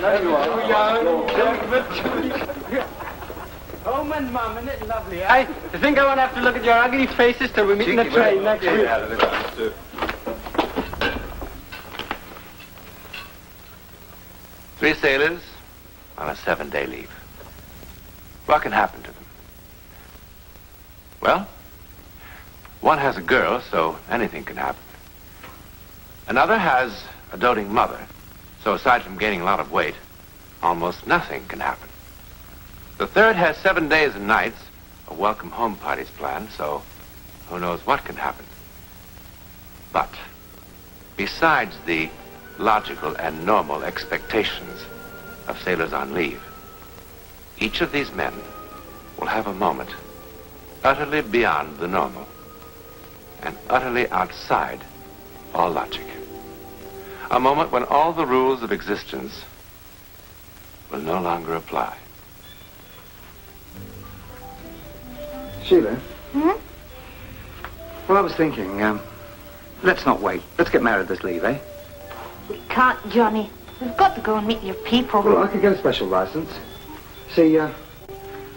There you are. Young gentlemen. Home and Mum, isn't it lovely, eh? I think I won't have to look at your ugly faces till we meet in the train next week. Three sailors on a 7-day leave. What can happen to them? Well, one has a girl, so anything can happen. Another has a doting mother, so aside from gaining a lot of weight, almost nothing can happen. The third has 7 days and nights, a welcome home party's planned, so who knows what can happen. But besides the logical and normal expectations of sailors on leave, each of these men will have a moment utterly beyond the normal and utterly outside all logic. A moment when all the rules of existence will no longer apply. Sheila? Well, I was thinking, let's not wait. Let's get married this leave, eh? We can't, Johnny. We've got to go and meet your people. Well, I could get a special license. See,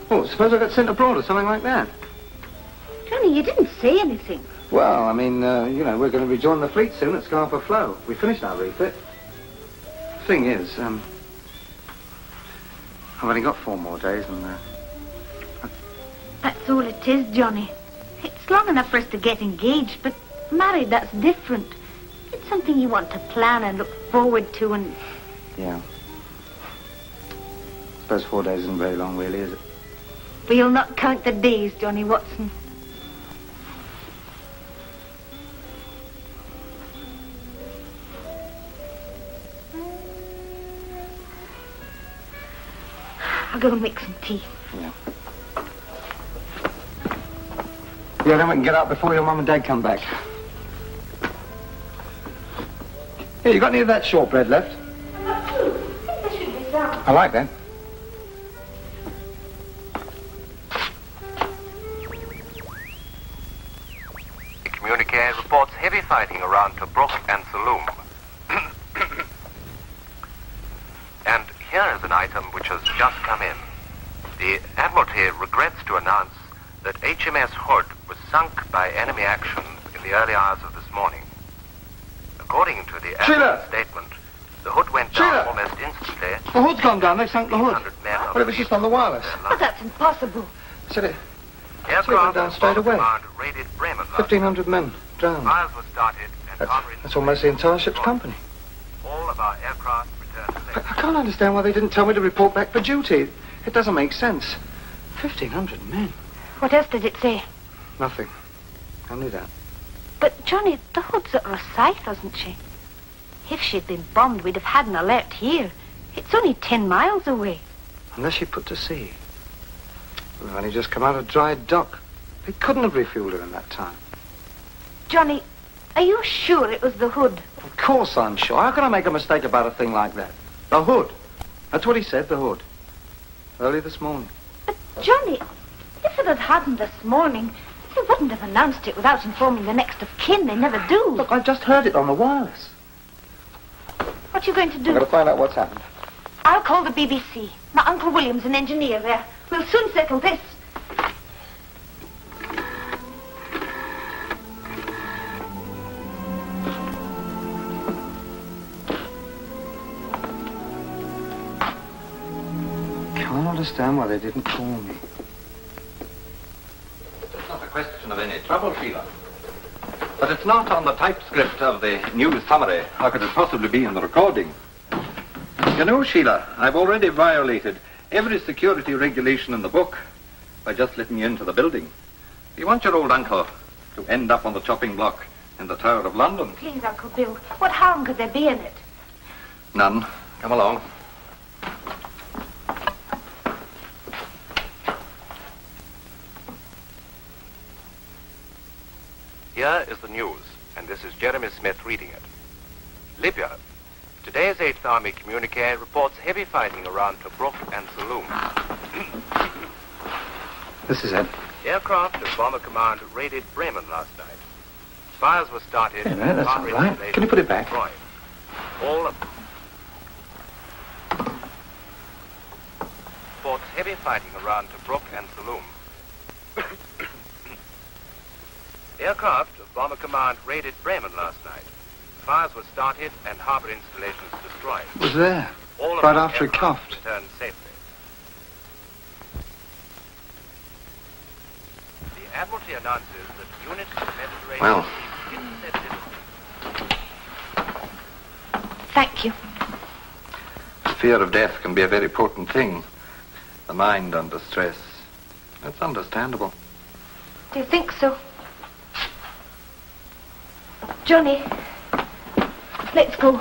suppose I got sent abroad or something like that. Johnny, you didn't say anything. Well, I mean, we're going to rejoin the fleet soon at Scarpa Flow. We finished our refit. Thing is, I've only got 4 more days and, That's all it is, Johnny. It's long enough for us to get engaged, but married, that's different. It's something you want to plan and look forward to and... Yeah. Suppose 4 days isn't very long, really, is it? We'll not count the days, Johnny Watson. I'll go and make some tea. Yeah. Yeah, then we can get out before your mum and dad come back. Here, you got any of that shortbread left? I like that. The communique reports heavy fighting around Tobruk and Saloum. And here is an item which has just come in. The Admiralty regrets to announce that HMS Hood was sunk by enemy action in the early hours of this morning. According to the Admiral's statement, the Hood went down almost instantly. The Hood's gone down. They sunk the Hood. But it was just on the wireless. Oh, that's impossible. Said it. Aircraft down straight away. raided Bremen. 1,500 men drowned. Fires were started and That's almost the entire ship's company. all of our aircraft returned safely. I can't understand why they didn't tell me to report back for duty. It doesn't make sense. 1,500 men. What else did it say? Nothing. Only that. But, Johnny, the Hood's at Rosyth, isn't she? If she'd been bombed, we'd have had an alert here. It's only 10 miles away. Unless she put to sea. We've only just come out of dry dock. They couldn't have refueled her in that time. Johnny, are you sure it was the Hood? Of course I'm sure. How can I make a mistake about a thing like that? The Hood. That's what he said, the Hood. Early this morning. But, Johnny, if it had happened this morning, they wouldn't have announced it without informing the next of kin. They never do. Look, I just heard it on the wireless. What are you going to do? I'm going to find out what's happened. I'll call the BBC. My Uncle William's an engineer there. We'll soon settle this. Can't understand why they didn't call me. It's not a question of any trouble, Sheila. But it's not on the typescript of the news summary. How could it possibly be in the recording? You know, Sheila, I've already violated every security regulation in the book by just letting you into the building. You want your old uncle to end up on the chopping block in the Tower of London. Please, Uncle Bill, what harm could there be in it? None. Come along. Here is the news, and this is Jeremy Smith reading it. Libya. Today's 8th Army communique reports heavy fighting around Tobruk and Saloum. This is it. Aircraft of Bomber Command raided Bremen last night. Fires were started. Wait a minute, that's not right. Can you put it back? Destroyed. All of... heavy fighting around Tobruk and Saloum. Aircraft of Bomber Command raided Bremen last night. Fires were started and harbor installations destroyed. It was there. All of Right the after it aircraft coughed. returned safely. The Admiralty announces that units of the Mediterranean Well. Fleet intercepted. Thank you. Fear of death can be a very potent thing. The mind under stress. It's understandable. Do you think so? Johnny, let's go.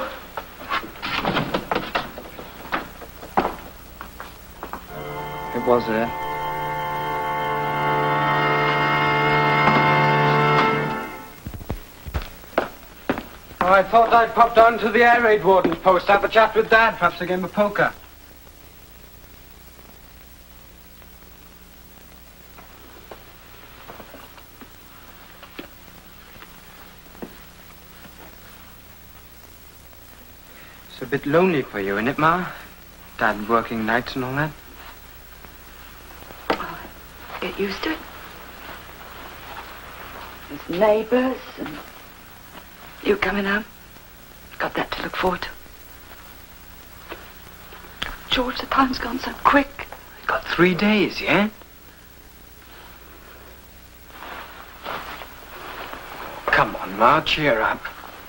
It was there. Oh, I thought I'd pop down to the air raid warden's post, have a chat with Dad, perhaps a game of poker. It's a bit lonely for you, isn't it, Ma? Dad working nights and all that? Oh, get used to it. There's neighbours and you coming home. Got that to look forward to. George, the time's gone so quick. Got 3 days, yeah? Come on, Ma, cheer up.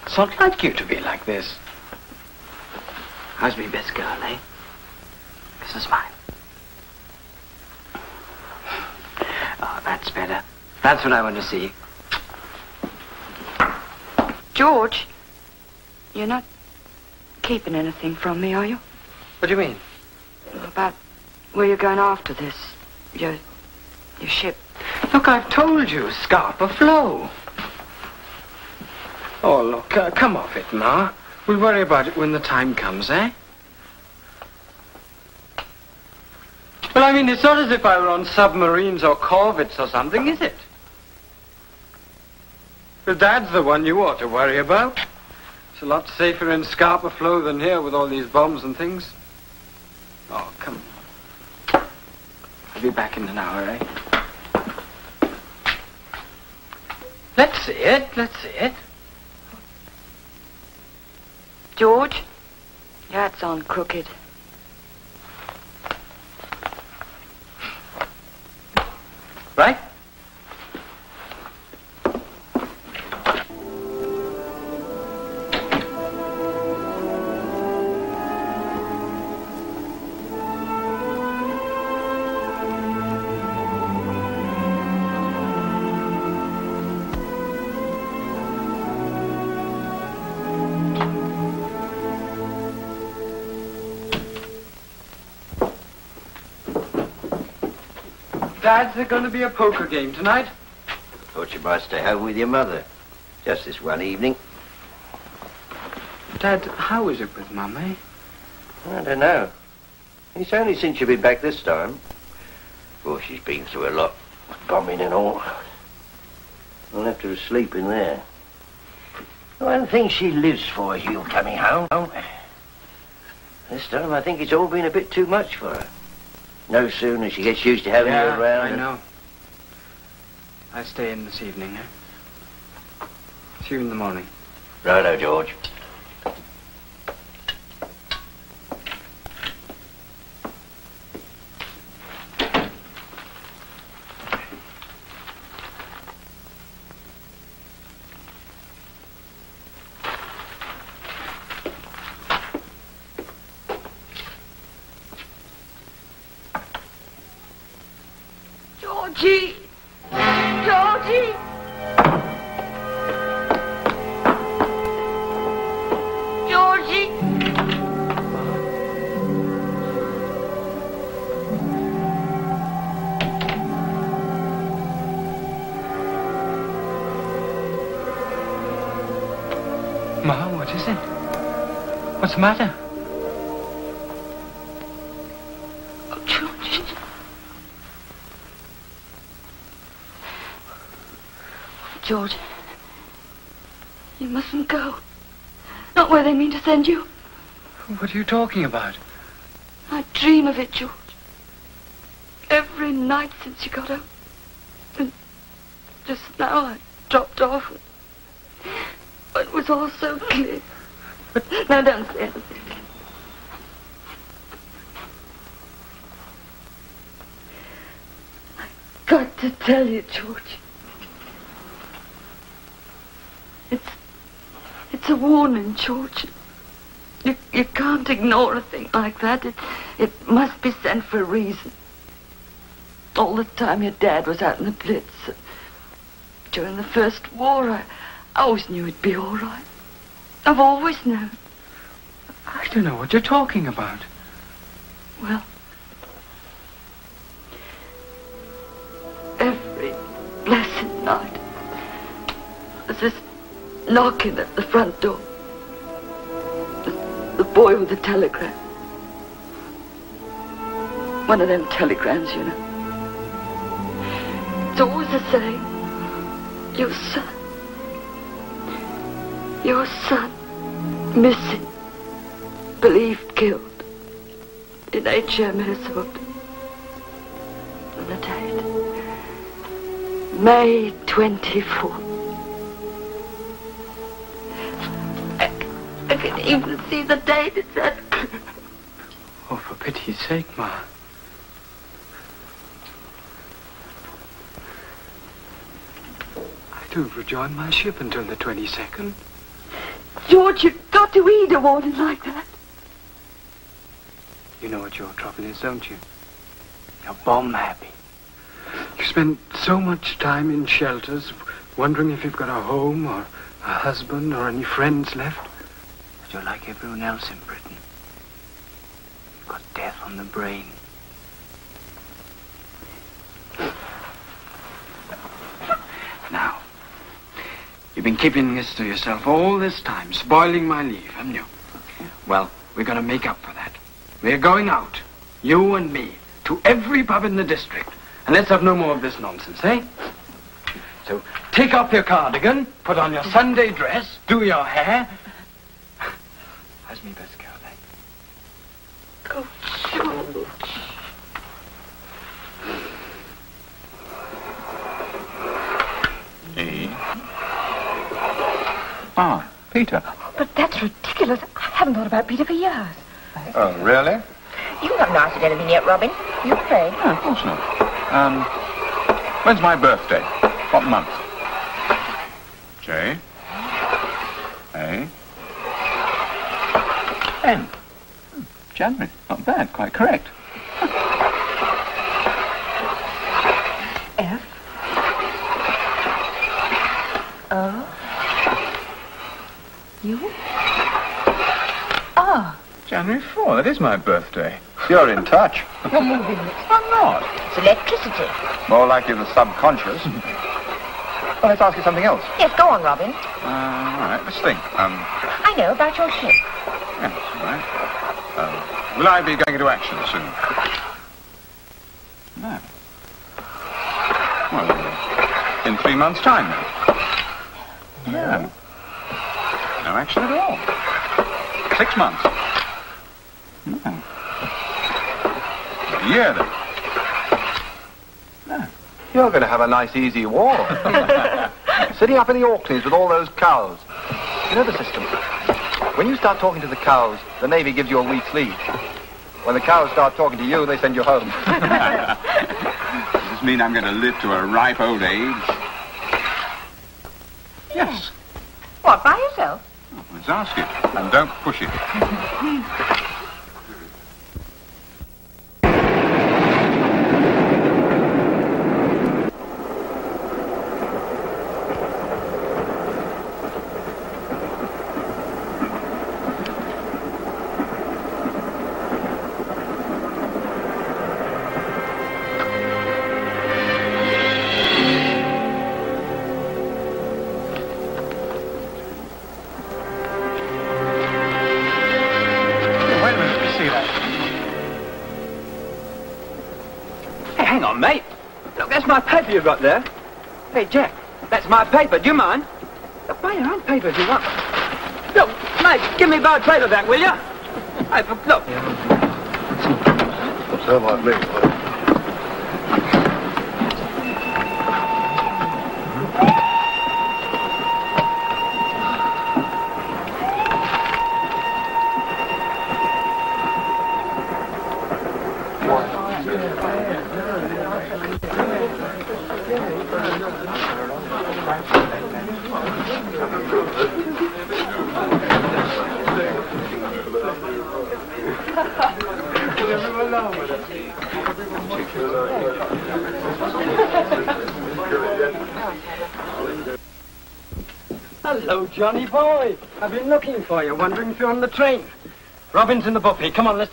It's not like you to be like this. How's me best girl, eh? This is mine. Oh, that's better. That's what I want to see. George, you're not keeping anything from me, are you? What do you mean? About where you're going after this. Your ship. Look, I've told you, Scarpa Flow. Oh, look, come off it, Ma. We'll worry about it when the time comes, eh? Well, I mean, it's not as if I were on submarines or corvettes or something, is it? But Dad's the one you ought to worry about. It's a lot safer in Scarpa Flow than here with all these bombs and things. Oh, come on. I'll be back in an hour, eh? Let's see it, let's see it. George, your hat's on crooked. Right? Dad's there going to be a poker game tonight? Thought you might stay home with your mother. Just this one evening. Dad, how is it with Mum, eh? I don't know. It's only since you've been back this time. Of course, she's been through a lot. Bombing and all. I'll have to sleep in there. One thing she lives for is you coming home. This time I think it's all been a bit too much for her. No sooner she gets used to having you around. I know. I stay in this evening, eh? See you in the morning. Righto, George. Georgie! Georgie! Georgie! Ma, what is it? What's the matter? Oh, Georgie. George, you mustn't go. Not where they mean to send you. What are you talking about? I dream of it, George. very night since you got up. And just now I dropped off. It was all so clear. Now don't say anything. I've got to tell you, George. It's a warning, George. You can't ignore a thing like that. It must be sent for a reason. All the time your dad was out in the Blitz. During the First War, I always knew it'd be all right. I've always known. I don't know what you're talking about. Well, every blessed night, there's this knocking at the front door. The boy with the telegram. One of them telegrams, you know. It's always the same. Your son, missing, believed killed, in H.M. Minnesota. And the date, May 24th. I can even see the date. It's that clear. Oh, for pity's sake, Ma. I don't rejoin my ship until the 22nd. George, you've got to read a warning like that. You know what your trouble is, don't you? You're bomb happy. You spend so much time in shelters, wondering if you've got a home or a husband or any friends left. But you're like everyone else in Britain. You've got death on the brain. Now, you've been keeping this to yourself all this time, spoiling my leave, haven't you? Well, we're going to make up for that. We're going out, you and me, to every pub in the district. And let's have no more of this nonsense, eh? So, take off your cardigan, put on your Sunday dress, do your hair. How's me best girl, eh? Oh, George. E. Ah, Peter. But that's ridiculous. I haven't thought about Peter for years. Oh, really? You haven't asked anything yet, Robin. You afraid? No, of course not. When's my birthday? What month? J. A. N. January. Not bad. Quite correct. F. O. U. R. January 4. That is my birthday. You're in touch. You're moving it. I'm not. It's electricity. More likely the subconscious. Well, let's ask you something else. Yes, go on, Robin. All right, let's think. I know about your ship. Yes, all right. Will I be going into action soon? No. Well, in 3 months' time, then. No. No action at all. 6 months. No. A year, then. No. You're going to have a nice, easy war. Sitting up in the Orkneys with all those cows. You know the system. When you start talking to the cows, the Navy gives you a week's leave. When the cows start talking to you, they send you home. Does this mean I'm going to live to a ripe old age? Yes. What, by yourself? Let's ask it. And don't push it. Mate, look, that's my paper you've got there. Hey, Jack, that's my paper. Do you mind? Look, buy your own paper if you want. Look, mate, give me my paper back, will you? Hey, look. So might be. Hello, Johnny boy. I've been looking for you, wondering if you're on the train. Robin's in the buffet. Come on, let's...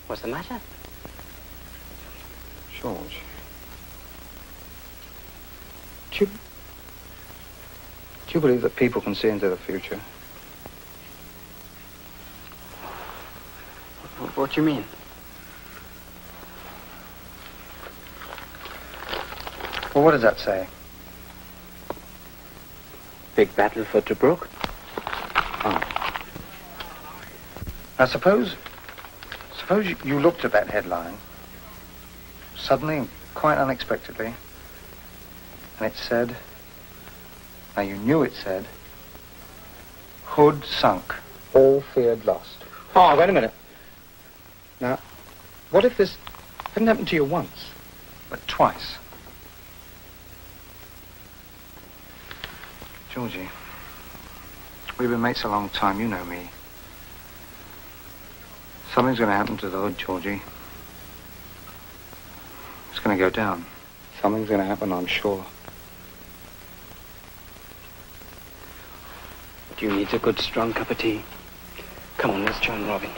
What's the matter? George. Do you believe that people can see into the future? What do you mean? Well, what does that say? Big battle for Tobruk. Oh. Now, suppose you looked at that headline, suddenly, quite unexpectedly, and it said, now you knew it said, Hood sunk, all feared lost. Oh, wait a minute. Now, what if this hadn't happened to you once, but twice? Georgie, we've been mates a long time, you know me. Something's going to happen to the Hood, Georgie. It's going to go down. Something's going to happen, I'm sure. What you need's a good, strong cup of tea. Come on, let's join Robin.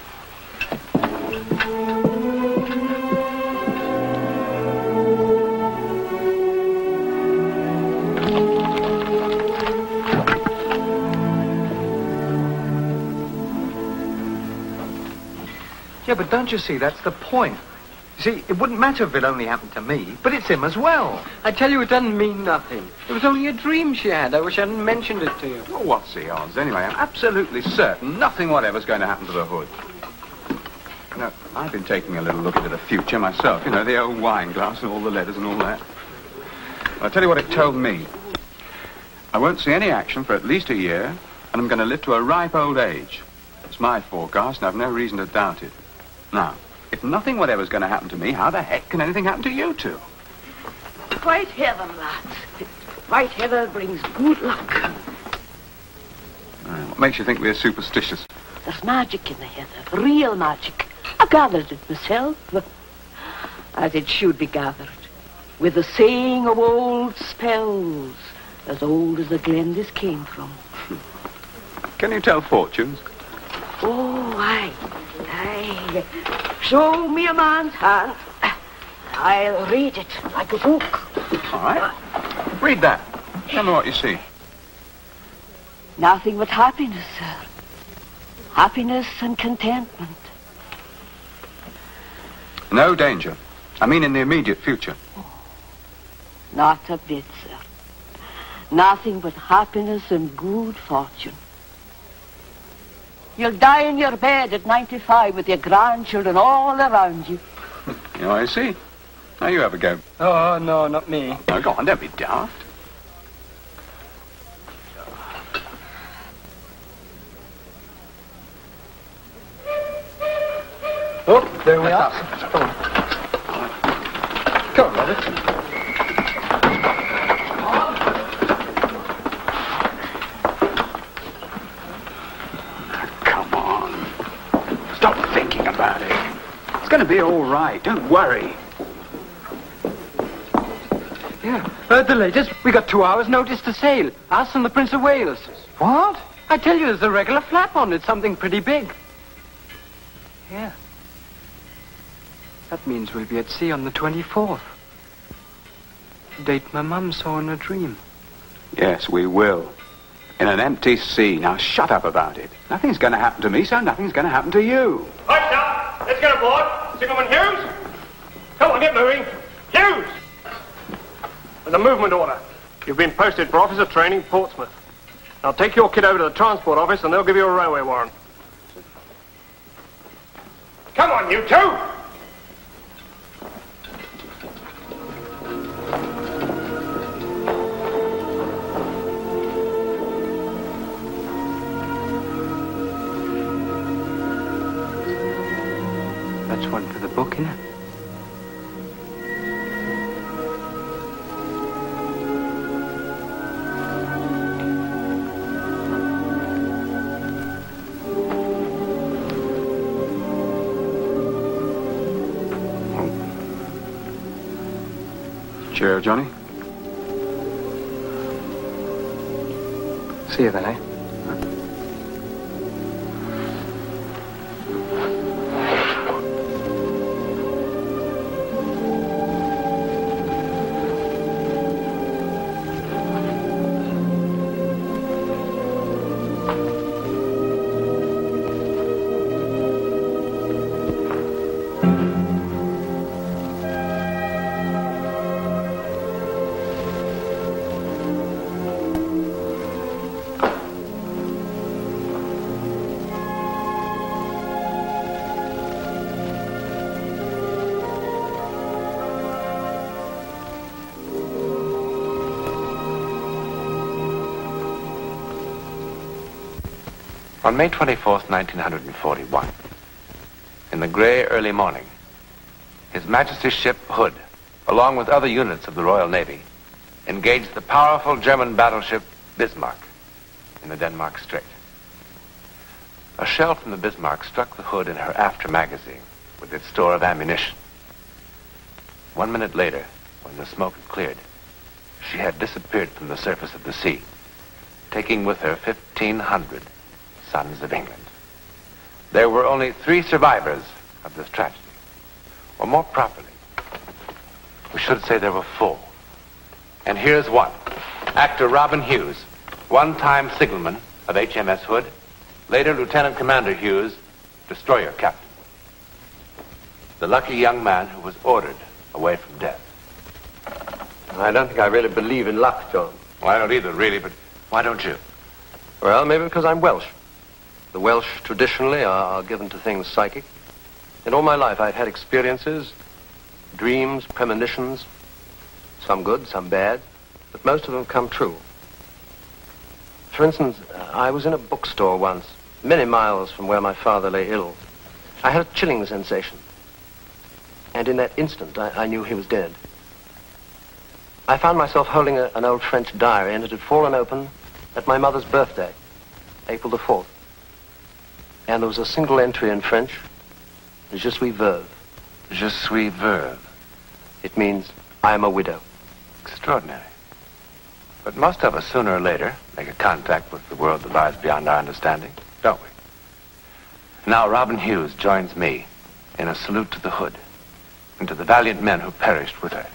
Yeah, but don't you see, that's the point. You see, it wouldn't matter if it only happened to me, but it's him as well. I tell you, it doesn't mean nothing. It was only a dream she had. I wish I hadn't mentioned it to you. Well, what's the odds? Anyway, I'm absolutely certain nothing whatever's going to happen to the Hood. You know, I've been taking a little look into the future myself. You know, the old wine glass and all the letters and all that. I'll tell you what it told me. I won't see any action for at least a year, and I'm going to live to a ripe old age. It's my forecast, and I've no reason to doubt it. Now, if nothing whatever's going to happen to me, how the heck can anything happen to you two? White heather, lads. White heather brings good luck. What makes you think we're superstitious? There's magic in the heather, real magic. I gathered it myself, as it should be gathered, with the saying of old spells, as old as the glen this came from. Can you tell fortunes? Oh, aye. Show me a man's hand. I'll read it like a book. All right. Read that. Tell me what you see. Nothing but happiness, sir. Happiness and contentment. No danger. I mean in the immediate future. Not a bit, sir. Nothing but happiness and good fortune. You'll die in your bed at 95 with your grandchildren all around you. Oh, I see. Now you have a go. Oh, no, not me. Oh, go on, don't be daft. Oh, there we are. Come on. Come on, Robert. Stop thinking about it. It's going to be all right. Don't worry. Yeah, heard the latest. We got 2 hours' notice to sail. Us and the Prince of Wales. What? I tell you, there's a regular flap on it. Something pretty big. Yeah. That means we'll be at sea on the 24th. The date my mum saw in a dream. Yes, we will. In an empty sea. Now shut up about it. Nothing's going to happen to me, so nothing's going to happen to you. Right now, let's get aboard. Signalman Hughes? Come on, get moving. Hughes! There's a movement order. You've been posted for officer training, Portsmouth. Now take your kid over to the transport office and they'll give you a railway warrant. Come on, you two! That's one for the book, innit? Cheerio, Johnny. See you then, eh? On May 24th, 1941, in the grey early morning, His Majesty's ship Hood, along with other units of the Royal Navy, engaged the powerful German battleship Bismarck in the Denmark Strait. A shell from the Bismarck struck the Hood in her after magazine with its store of ammunition. 1 minute later, when the smoke had cleared, she had disappeared from the surface of the sea, taking with her 1,500 sons of England. There were only 3 survivors of this tragedy. Or more properly, we should say there were 4. And here's one. Actor Robin Hughes, one-time signalman of HMS Hood, later Lieutenant Commander Hughes, destroyer captain. The lucky young man who was ordered away from death. I don't think I really believe in luck, John. Well, I don't either, really, but why don't you? Well, maybe because I'm Welsh. The Welsh traditionally are given to things psychic. In all my life, I've had experiences, dreams, premonitions, some good, some bad, but most of them come true. For instance, I was in a bookstore once, many miles from where my father lay ill. I had a chilling sensation. And in that instant, I knew he was dead. I found myself holding an old French diary, and it had fallen open at my mother's birthday, April the 4th. And there was a single entry in French, Je suis veuve. Je suis veuve. It means, I am a widow. Extraordinary. But most of us, sooner or later, make a contact with the world that lies beyond our understanding, don't we? Now, Robin Hughes joins me in a salute to the Hood and to the valiant men who perished with her.